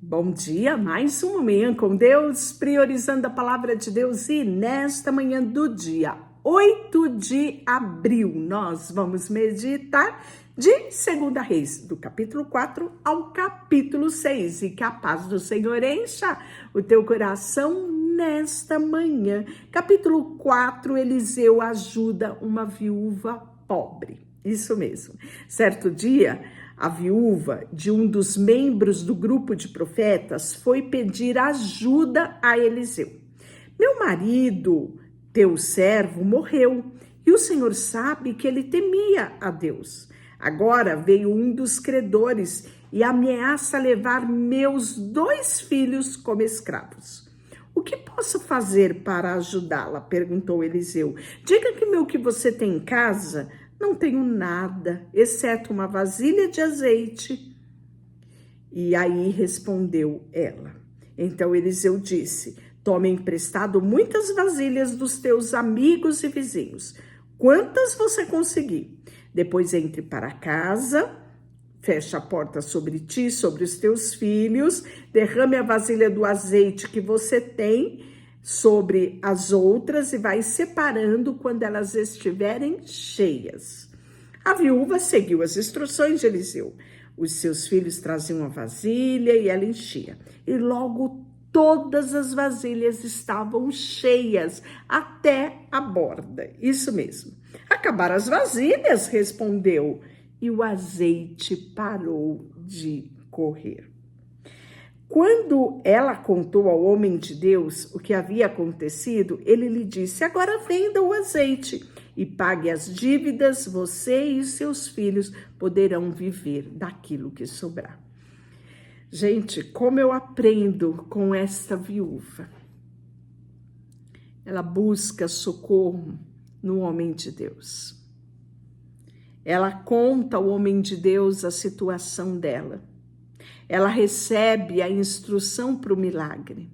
Bom dia, mais uma manhã com Deus, priorizando a palavra de Deus, e nesta manhã do dia 8 de abril, nós vamos meditar de 2 Reis, do capítulo 4 ao capítulo 6, e que a paz do Senhor encha o teu coração nesta manhã. Capítulo 4, Eliseu ajuda uma viúva pobre, isso mesmo. Certo dia, a viúva de um dos membros do grupo de profetas foi pedir ajuda a Eliseu. Meu marido, teu servo, morreu, e o Senhor sabe que ele temia a Deus. Agora veio um dos credores e ameaça levar meus 2 filhos como escravos. O que posso fazer para ajudá-la? Perguntou Eliseu. Diga-me o que você tem em casa. Não tenho nada, exceto uma vasilha de azeite. E aí respondeu ela. Então Eliseu disse: tome emprestado muitas vasilhas dos teus amigos e vizinhos, quantas você conseguir. Depois entre para casa, feche a porta sobre ti, sobre os teus filhos, derrame a vasilha do azeite que você tem sobre as outras e vai separando quando elas estiverem cheias. A viúva seguiu as instruções de Eliseu. Os seus filhos traziam a vasilha e ela enchia. E logo todas as vasilhas estavam cheias até a borda. Isso mesmo. Acabaram as vasilhas, respondeu, e o azeite parou de correr. Quando ela contou ao homem de Deus o que havia acontecido, ele lhe disse: agora venda o azeite e pague as dívidas, você e seus filhos poderão viver daquilo que sobrar. Gente, como eu aprendo com esta viúva. Ela busca socorro no homem de Deus. Ela conta ao homem de Deus a situação dela. Ela recebe a instrução para o milagre.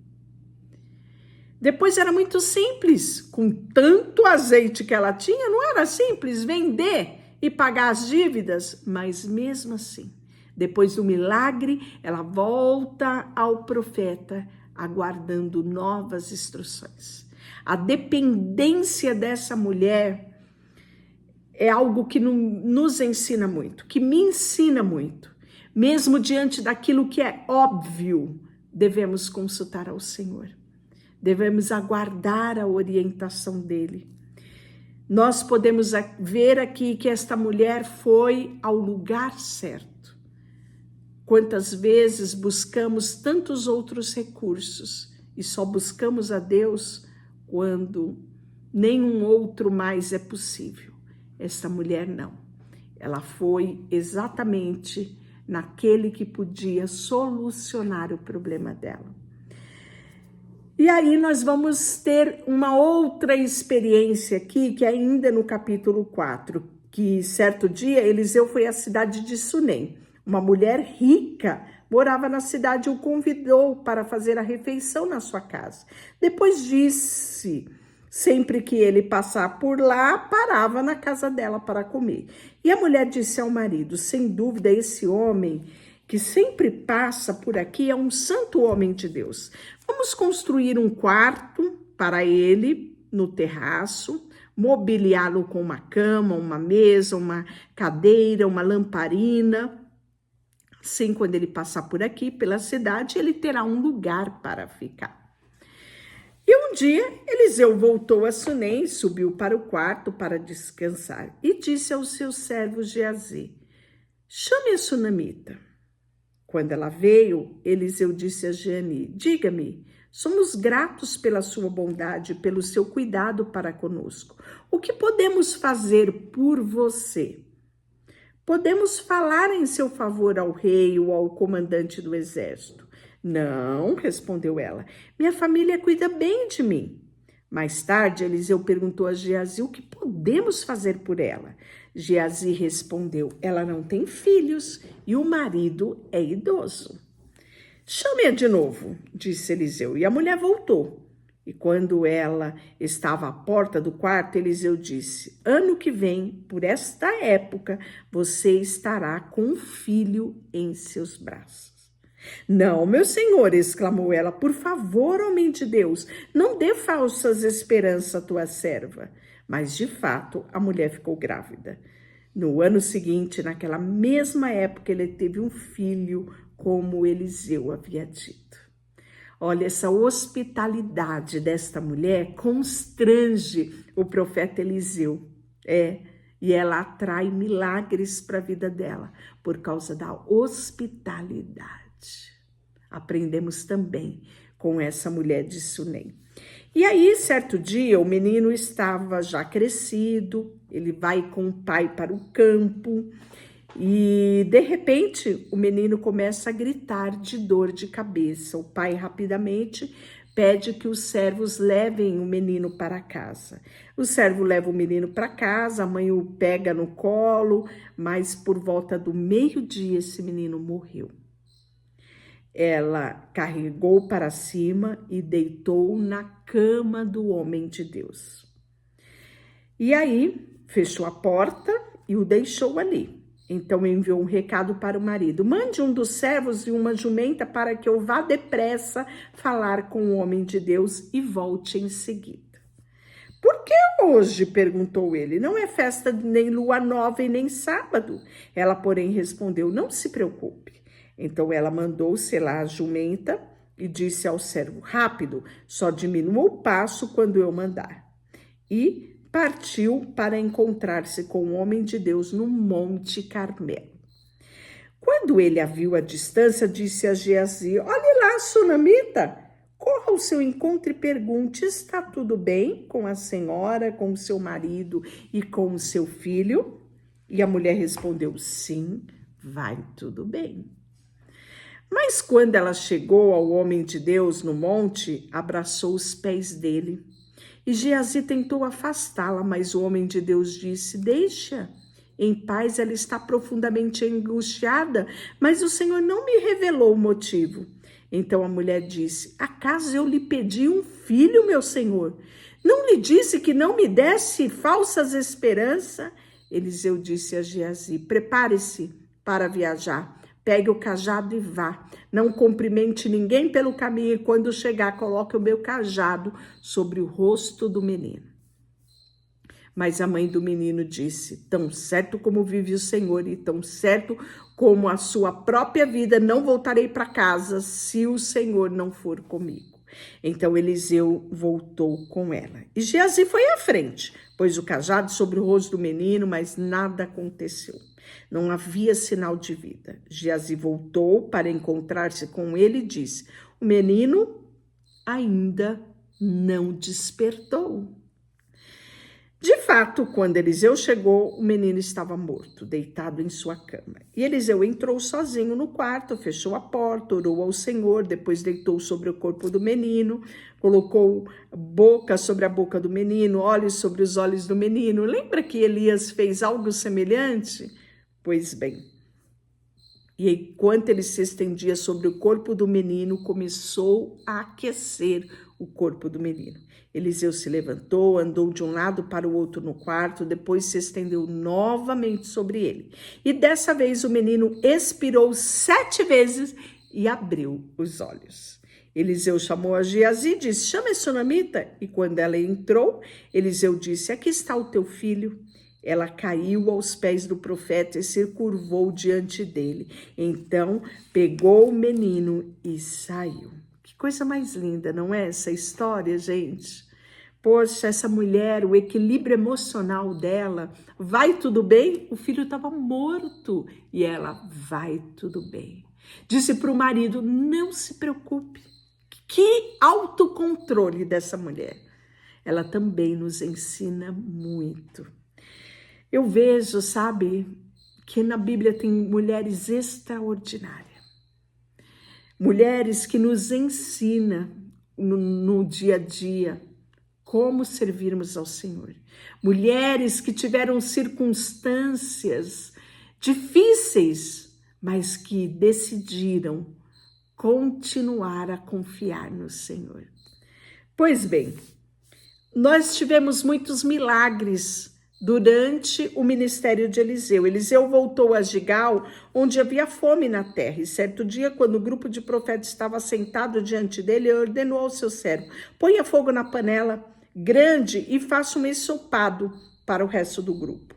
Depois era muito simples, com tanto azeite que ela tinha, não era simples vender e pagar as dívidas, mas mesmo assim, depois do milagre, ela volta ao profeta, aguardando novas instruções. A dependência dessa mulher é algo que nos ensina muito, que me ensina muito. Mesmo diante daquilo que é óbvio, devemos consultar ao Senhor. Devemos aguardar a orientação dele. Nós podemos ver aqui que esta mulher foi ao lugar certo. Quantas vezes buscamos tantos outros recursos e só buscamos a Deus quando nenhum outro mais é possível. Esta mulher não. Ela foi exatamente naquele que podia solucionar o problema dela. E aí nós vamos ter uma outra experiência aqui, que é ainda no capítulo 4, que certo dia Eliseu foi à cidade de Sunem. Uma mulher rica morava na cidade e o convidou para fazer a refeição na sua casa. Depois disse, sempre que ele passar por lá, parava na casa dela para comer. E a mulher disse ao marido: sem dúvida, esse homem que sempre passa por aqui é um santo homem de Deus. Vamos construir um quarto para ele no terraço, mobiliá-lo com uma cama, uma mesa, uma cadeira, uma lamparina. Assim, quando ele passar por aqui, pela cidade, ele terá um lugar para ficar. E um dia, Eliseu voltou a Sunem, subiu para o quarto para descansar e disse ao seu servo Geazi: chame a sunamita. Quando ela veio, Eliseu disse a Geani: diga-me, somos gratos pela sua bondade, pelo seu cuidado para conosco. O que podemos fazer por você? Podemos falar em seu favor ao rei ou ao comandante do exército. Não, respondeu ela, minha família cuida bem de mim. Mais tarde, Eliseu perguntou a Geazi o que podemos fazer por ela. Geazi respondeu: ela não tem filhos e o marido é idoso. Chame-a de novo, disse Eliseu, e a mulher voltou. E quando ela estava à porta do quarto, Eliseu disse: ano que vem, por esta época, você estará com um filho em seus braços. Não, meu senhor, exclamou ela, por favor, homem de Deus, não dê falsas esperanças à tua serva. Mas, de fato, a mulher ficou grávida. No ano seguinte, naquela mesma época, ele teve um filho, como Eliseu havia dito. Olha, essa hospitalidade desta mulher constrange o profeta Eliseu. E ela atrai milagres para a vida dela por causa da hospitalidade. Aprendemos também com essa mulher de Sunem. E aí, certo dia, o menino estava já crescido, ele vai com o pai para o campo e, de repente, o menino começa a gritar de dor de cabeça. O pai rapidamente pede que os servos levem o menino para casa. O servo leva o menino para casa, a mãe o pega no colo, mas por volta do meio-dia esse menino morreu. Ela carregou para cima e deitou na cama do homem de Deus. E aí fechou a porta e o deixou ali. Então enviou um recado para o marido: mande um dos servos e uma jumenta para que eu vá depressa falar com o homem de Deus e volte em seguida. Por que hoje? Perguntou ele. Não é festa nem lua nova e nem sábado. Ela, porém, respondeu: não se preocupe. Então ela mandou selar a jumenta e disse ao servo: rápido, só diminua o passo quando eu mandar. E partiu para encontrar-se com o homem de Deus no Monte Carmelo. Quando ele a viu à distância, disse a Geazi: olhe lá, sunamita, corra ao seu encontro e pergunte: está tudo bem com a senhora, com o seu marido e com o seu filho? E a mulher respondeu: sim, vai tudo bem. Mas quando ela chegou ao homem de Deus no monte, abraçou os pés dele. E Geazi tentou afastá-la, mas o homem de Deus disse: deixa em paz, ela está profundamente angustiada, mas o Senhor não me revelou o motivo. Então a mulher disse: acaso eu lhe pedi um filho, meu senhor? Não lhe disse que não me desse falsas esperanças? Eliseu disse a Geazi: prepare-se para viajar. Pegue o cajado e vá. Não cumprimente ninguém pelo caminho, e quando chegar, coloque o meu cajado sobre o rosto do menino. Mas a mãe do menino disse: tão certo como vive o Senhor e tão certo como a sua própria vida, não voltarei para casa se o Senhor não for comigo. Então Eliseu voltou com ela. E Geazi foi à frente, pôs o cajado sobre o rosto do menino, mas nada aconteceu. Não havia sinal de vida. Geazi voltou para encontrar-se com ele e disse: o menino ainda não despertou. De fato, quando Eliseu chegou, o menino estava morto, deitado em sua cama. E Eliseu entrou sozinho no quarto, fechou a porta, orou ao Senhor, depois deitou sobre o corpo do menino, colocou boca sobre a boca do menino, olhos sobre os olhos do menino. Lembra que Elias fez algo semelhante? Pois bem, e enquanto ele se estendia sobre o corpo do menino, começou a aquecer o corpo do menino. Eliseu se levantou, andou de um lado para o outro no quarto, depois se estendeu novamente sobre ele. E dessa vez o menino expirou 7 vezes e abriu os olhos. Eliseu chamou a Geazi e disse: chama a sunamita. E quando ela entrou, Eliseu disse: aqui está o teu filho. Ela caiu aos pés do profeta e se curvou diante dele. Então pegou o menino e saiu. Que coisa mais linda, não é essa história, gente? Poxa, essa mulher, o equilíbrio emocional dela, vai tudo bem? O filho estava morto e ela, vai tudo bem. Disse para o marido: não se preocupe. Que autocontrole dessa mulher. Ela também nos ensina muito. Eu vejo, sabe, que na Bíblia tem mulheres extraordinárias. Mulheres que nos ensinam no dia a dia como servirmos ao Senhor. Mulheres que tiveram circunstâncias difíceis, mas que decidiram continuar a confiar no Senhor. Pois bem, nós tivemos muitos milagres durante o ministério de Eliseu. Eliseu voltou a Gigal, onde havia fome na terra. E certo dia, quando o grupo de profetas estava sentado diante dele, ele ordenou ao seu servo: ponha fogo na panela grande e faça um ensopado para o resto do grupo.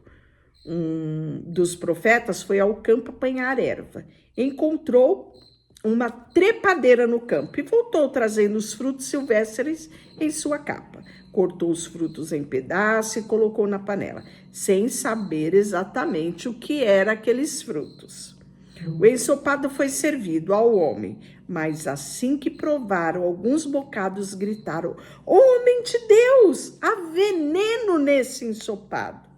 Um dos profetas foi ao campo apanhar erva. Encontrou uma trepadeira no campo e voltou trazendo os frutos silvestres em sua capa. Cortou os frutos em pedaços e colocou na panela, sem saber exatamente o que eram aqueles frutos. O ensopado foi servido ao homem, mas assim que provaram alguns bocados, gritaram: homem de Deus, há veneno nesse ensopado!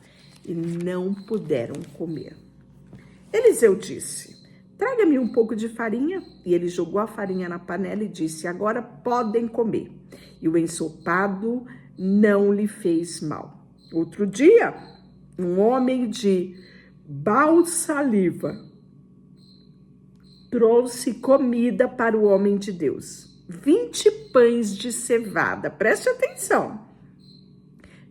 E não puderam comer. Eliseu disse: traga-me um pouco de farinha. E ele jogou a farinha na panela e disse: agora podem comer. E o ensopado não lhe fez mal. Outro dia, um homem de Baal-saliva trouxe comida para o homem de Deus. 20 pães de cevada, preste atenção,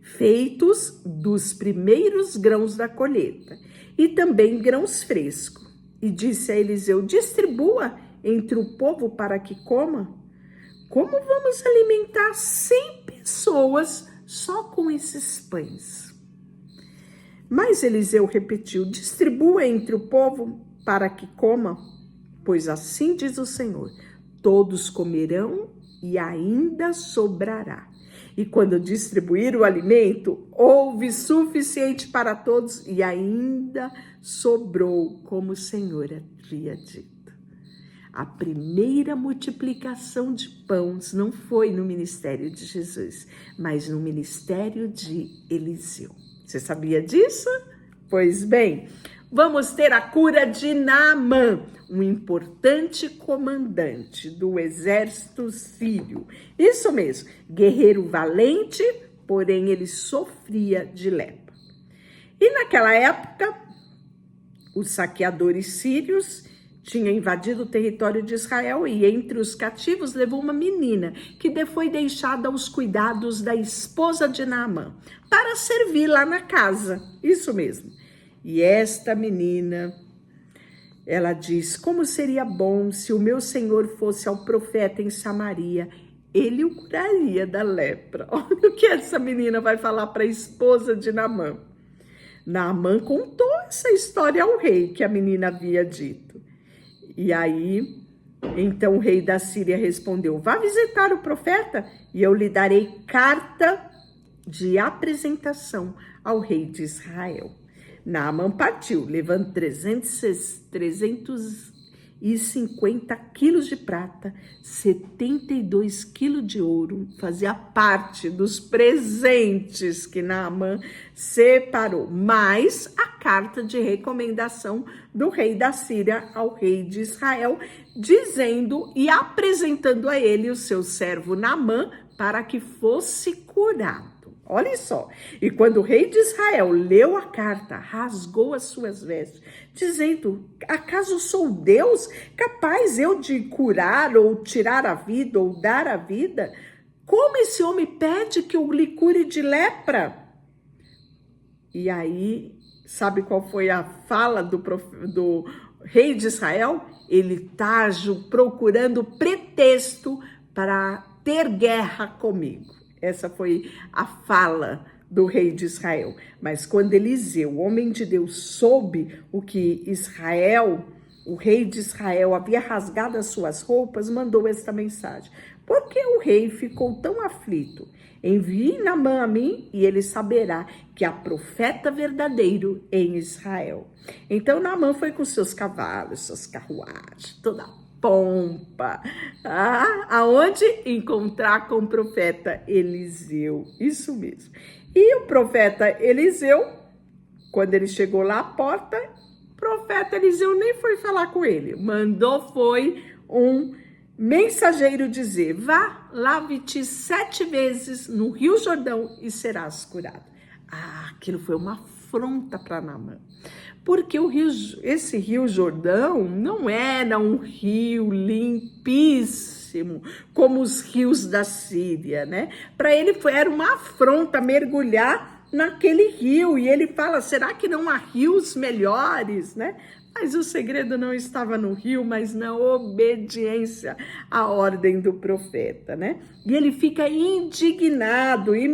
feitos dos primeiros grãos da colheita, e também grãos frescos. E disse a Eliseu: distribua entre o povo para que coma. Como vamos alimentar 100 pessoas só com esses pães? Mas Eliseu repetiu: distribua entre o povo para que coma, pois assim diz o Senhor: todos comerão e ainda sobrará. E quando distribuir o alimento, houve suficiente para todos e ainda sobrou, como o Senhor havia dito. A primeira multiplicação de pães não foi no ministério de Jesus, mas no ministério de Eliseu. Você sabia disso? Pois bem, vamos ter a cura de Naamã, um importante comandante do exército sírio. Isso mesmo, guerreiro valente, porém ele sofria de lepra. E naquela época, os saqueadores sírios tinham invadido o território de Israel e entre os cativos levou uma menina que foi deixada aos cuidados da esposa de Naamã para servir lá na casa. Isso mesmo. E esta menina, ela diz: como seria bom se o meu senhor fosse ao profeta em Samaria, ele o curaria da lepra. Olha o que essa menina vai falar para a esposa de Naamã. Naamã contou essa história ao rei que a menina havia dito. E aí, então o rei da Síria respondeu: vá visitar o profeta e eu lhe darei carta de apresentação ao rei de Israel. Naamã partiu, levando 350 quilos de prata, 72 quilos de ouro, fazia parte dos presentes que Naamã separou, mais a carta de recomendação do rei da Síria ao rei de Israel, dizendo e apresentando a ele o seu servo Naamã para que fosse curado. Olha só, e quando o rei de Israel leu a carta, rasgou as suas vestes, dizendo: acaso sou Deus capaz eu de curar ou tirar a vida ou dar a vida? Como esse homem pede que eu lhe cure de lepra? E aí, sabe qual foi a fala do rei de Israel? Ele está procurando pretexto para ter guerra comigo. Essa foi a fala do rei de Israel. Mas quando Eliseu, o homem de Deus, soube o que o rei de Israel havia rasgado as suas roupas, mandou esta mensagem: por que o rei ficou tão aflito? Envie Naamã a mim e ele saberá que há profeta verdadeiro em Israel. Então Naamã foi com seus cavalos, suas carruagens, toda a pompa, aonde encontrar com o profeta Eliseu, isso mesmo. E o profeta Eliseu, quando ele chegou lá à porta, o profeta Eliseu nem foi falar com ele, foi um mensageiro dizer: vá, lave-te 7 vezes no Rio Jordão e serás curado. Aquilo foi uma afronta para Naamã. Porque esse Rio Jordão não era um rio limpíssimo, como os rios da Síria, né? Para ele era uma afronta mergulhar naquele rio. E ele fala, será que não há rios melhores, né? Mas o segredo não estava no rio, mas na obediência à ordem do profeta, né? E ele fica indignado, e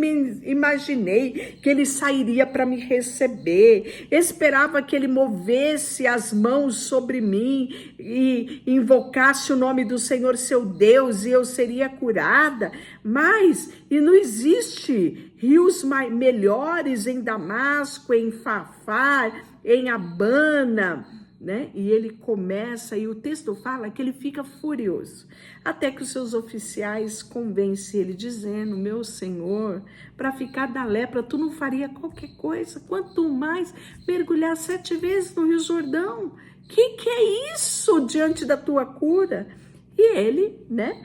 imaginei que ele sairia para me receber, esperava que ele movesse as mãos sobre mim e invocasse o nome do Senhor seu Deus e eu seria curada, mas e não existe rios melhores em Damasco, em Fafar, em Abana, né? E ele começa, e o texto fala que ele fica furioso, até que os seus oficiais convencem ele, dizendo, meu senhor, para ficar da lepra, tu não faria qualquer coisa, quanto mais mergulhar 7 vezes no Rio Jordão, que é isso diante da tua cura? E ele, né,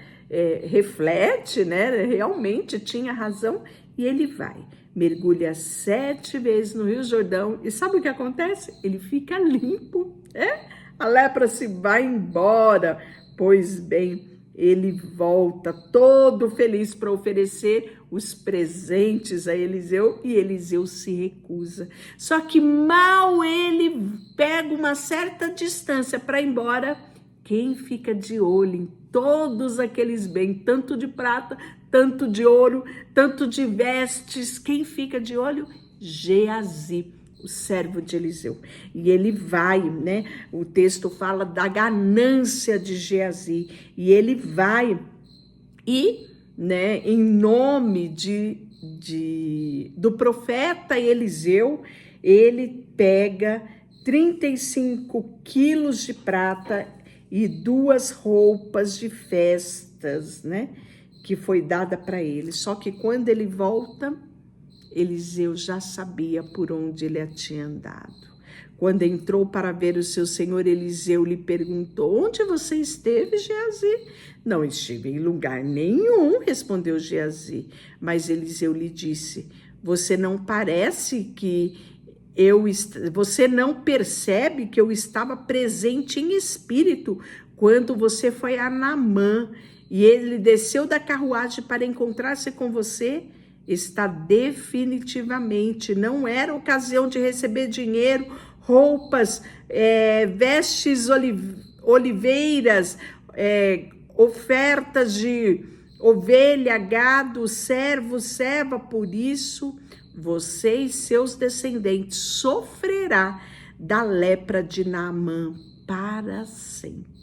reflete, né, realmente tinha razão, e ele vai, mergulha 7 vezes no Rio Jordão, e sabe o que acontece? Ele fica limpo, a lepra se vai embora. Pois bem, ele volta todo feliz para oferecer os presentes a Eliseu, e Eliseu se recusa. Só que mal ele pega uma certa distância para ir embora, quem fica de olho em todos aqueles bens, tanto de prata, tanto de ouro, tanto de vestes, quem fica de olho? Geazi, o servo de Eliseu. E ele vai, né? O texto fala da ganância de Geazi. E ele vai e, né, em nome do profeta Eliseu, ele pega 35 quilos de prata e 2 roupas de festas, né? Que foi dada para ele. Só que quando ele volta, Eliseu já sabia por onde ele tinha andado. Quando entrou para ver o seu senhor, Eliseu lhe perguntou, onde você esteve, Geazi? Não estive em lugar nenhum, respondeu Geazi. Mas Eliseu lhe disse, você não percebe que eu estava presente em espírito quando você foi a Naamã e ele desceu da carruagem para encontrar-se com você? Está definitivamente, não era ocasião de receber dinheiro, roupas, vestes oliveiras, ofertas de ovelha, gado, servo, serva, por isso você e seus descendentes sofrerá da lepra de Naamã para sempre.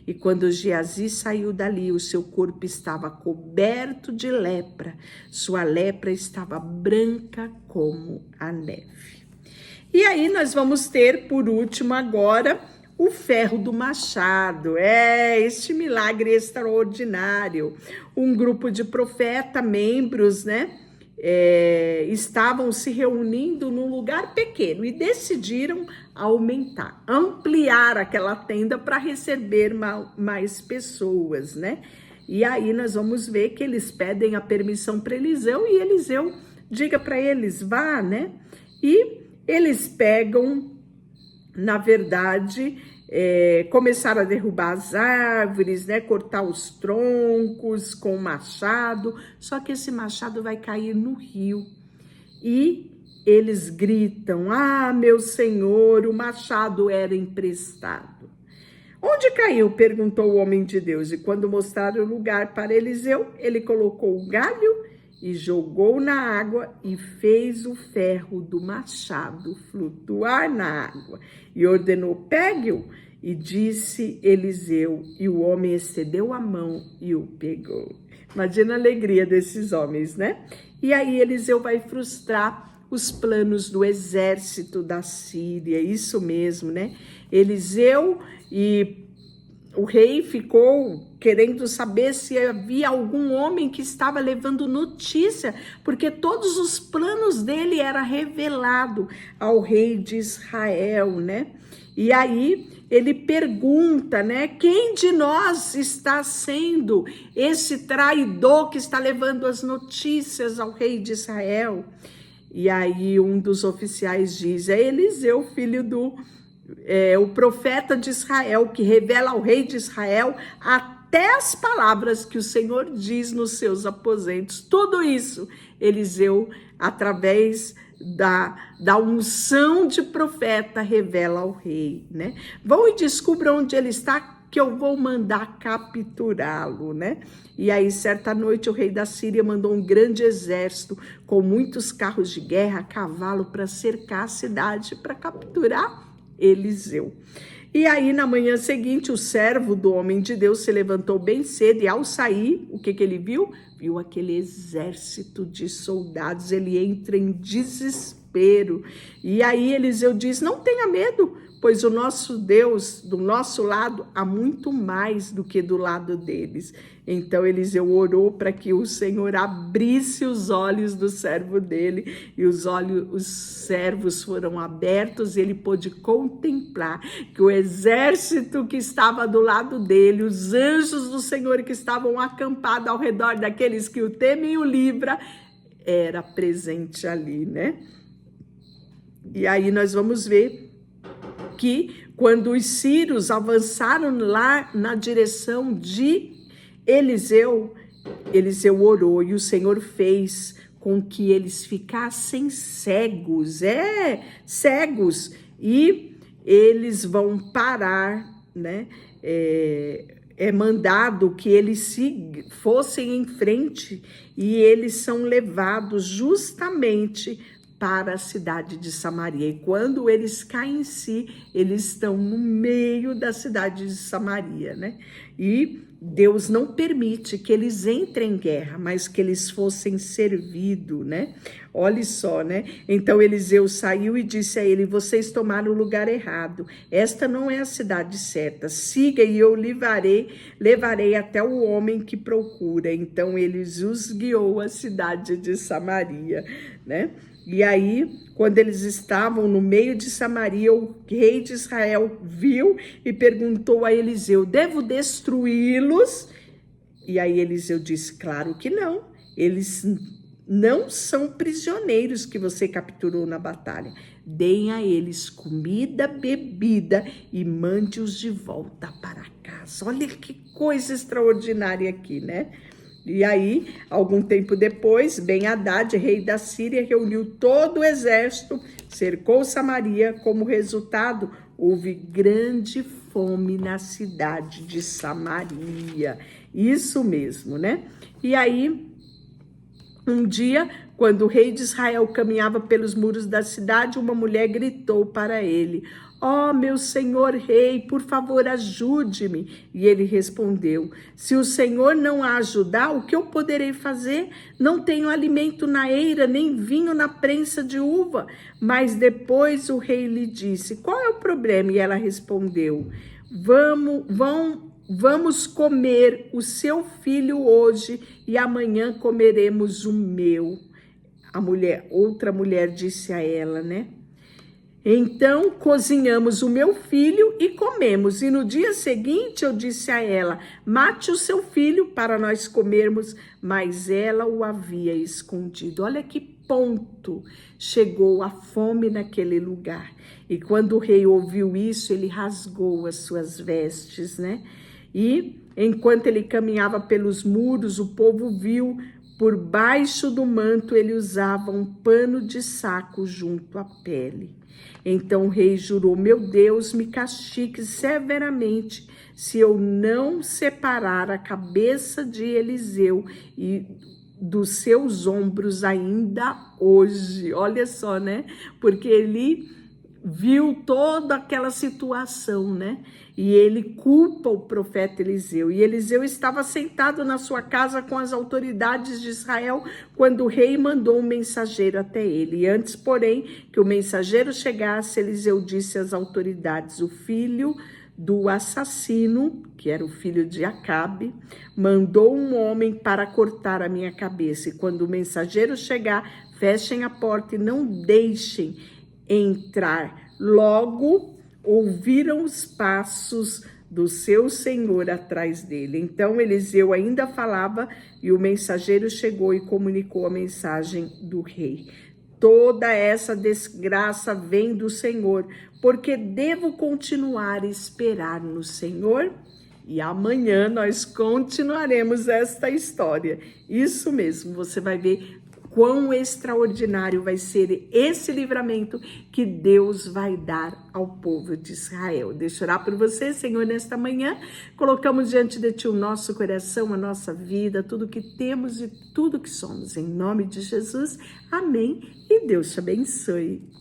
E quando Geazi saiu dali, o seu corpo estava coberto de lepra, sua lepra estava branca como a neve. E aí nós vamos ter, por último agora, o ferro do machado. Este milagre extraordinário. Um grupo de membros, né? Estavam se reunindo num lugar pequeno e decidiram ampliar aquela tenda para receber mais pessoas, né? E aí nós vamos ver que eles pedem a permissão para Eliseu e Eliseu diga para eles, vá, né? E eles pegam, na verdade, começaram a derrubar as árvores, né, cortar os troncos com o machado, só que esse machado vai cair no rio. E eles gritam, meu senhor, o machado era emprestado. Onde caiu? Perguntou o homem de Deus. E quando mostraram o lugar para Eliseu, ele colocou o galho e jogou na água e fez o ferro do machado flutuar na água. E ordenou, pegue-o. E disse Eliseu, e o homem estendeu a mão e o pegou. Imagina a alegria desses homens, né? E aí Eliseu vai frustrar os planos do exército da Síria, isso mesmo, né? Eliseu e o rei ficou querendo saber se havia algum homem que estava levando notícia, porque todos os planos dele eram revelados ao rei de Israel, né? E aí ele pergunta, né? Quem de nós está sendo esse traidor que está levando as notícias ao rei de Israel? E aí um dos oficiais diz, é Eliseu, filho o profeta de Israel, que revela ao rei de Israel até as palavras que o Senhor diz nos seus aposentos. Tudo isso Eliseu através da unção de profeta, revela ao rei, né? Vão e descubram onde ele está, que eu vou mandar capturá-lo, né? E aí, certa noite, o rei da Síria mandou um grande exército com muitos carros de guerra, a cavalo, para cercar a cidade, para capturar Eliseu. E aí, na manhã seguinte, o servo do homem de Deus se levantou bem cedo e, ao sair, o que ele viu? Viu aquele exército de soldados. Ele entra em desespero. E aí, Eliseu diz, não tenha medo, pois o nosso Deus, do nosso lado, há muito mais do que do lado deles. Então Eliseu orou para que o Senhor abrisse os olhos do servo dele, e os servos foram abertos, e ele pôde contemplar que o exército que estava do lado dele, os anjos do Senhor que estavam acampados ao redor daqueles que o temem e o livra, era presente ali, né? E aí nós vamos ver que quando os sírios avançaram lá na direção de Eliseu orou e o Senhor fez com que eles ficassem cegos, cegos, e eles vão parar, né? É mandado que eles fossem em frente e eles são levados justamente para a cidade de Samaria. E quando eles caem em si, eles estão no meio da cidade de Samaria, né? E Deus não permite que eles entrem em guerra, mas que eles fossem servidos, né? Olha só, né? Então Eliseu saiu e disse a ele, vocês tomaram o lugar errado. Esta não é a cidade certa. Siga e eu levarei até o homem que procura. Então ele os guiou à cidade de Samaria, né? E aí, quando eles estavam no meio de Samaria, o rei de Israel viu e perguntou a Eliseu, devo destruí-los? E aí Eliseu disse, claro que não, eles não são prisioneiros que você capturou na batalha. Deem a eles comida, bebida e mande-os de volta para casa. Olha que coisa extraordinária aqui, né? E aí, algum tempo depois, Ben-Hadad, rei da Síria, reuniu todo o exército, cercou Samaria. Como resultado, houve grande fome na cidade de Samaria. Isso mesmo, né? E aí, um dia, quando o rei de Israel caminhava pelos muros da cidade, uma mulher gritou para ele, ó, meu senhor rei, por favor, ajude-me. E ele respondeu, se o Senhor não a ajudar, o que eu poderei fazer? Não tenho alimento na eira, nem vinho na prensa de uva. Mas depois o rei lhe disse, qual é o problema? E ela respondeu, vamos comer o seu filho hoje e amanhã comeremos o meu. Outra mulher disse a ela, né? Então, cozinhamos o meu filho e comemos. E no dia seguinte eu disse a ela, mate o seu filho para nós comermos. Mas ela o havia escondido. Olha que ponto chegou a fome naquele lugar. E quando o rei ouviu isso, ele rasgou as suas vestes, né? E enquanto ele caminhava pelos muros, o povo viu, por baixo do manto ele usava um pano de saco junto à pele. Então o rei jurou, meu Deus, me castigue severamente se eu não separar a cabeça de Eliseu e dos seus ombros ainda hoje. Olha só, né? Porque ele viu toda aquela situação, né? E ele culpa o profeta Eliseu. E Eliseu estava sentado na sua casa com as autoridades de Israel quando o rei mandou um mensageiro até ele. E antes, porém, que o mensageiro chegasse, Eliseu disse às autoridades, o filho do assassino, que era o filho de Acabe, mandou um homem para cortar a minha cabeça. E quando o mensageiro chegar, fechem a porta e não deixem entrar. Logo ouviram os passos do seu senhor atrás dele. Então Eliseu ainda falava e o mensageiro chegou e comunicou a mensagem do rei. Toda essa desgraça vem do Senhor, porque devo continuar a esperar no Senhor? E amanhã nós continuaremos esta história. Isso mesmo, você vai ver quão extraordinário vai ser esse livramento que Deus vai dar ao povo de Israel. Deixa eu orar por você, Senhor, nesta manhã. Colocamos diante de Ti o nosso coração, a nossa vida, tudo que temos e tudo que somos. Em nome de Jesus, amém. E Deus te abençoe.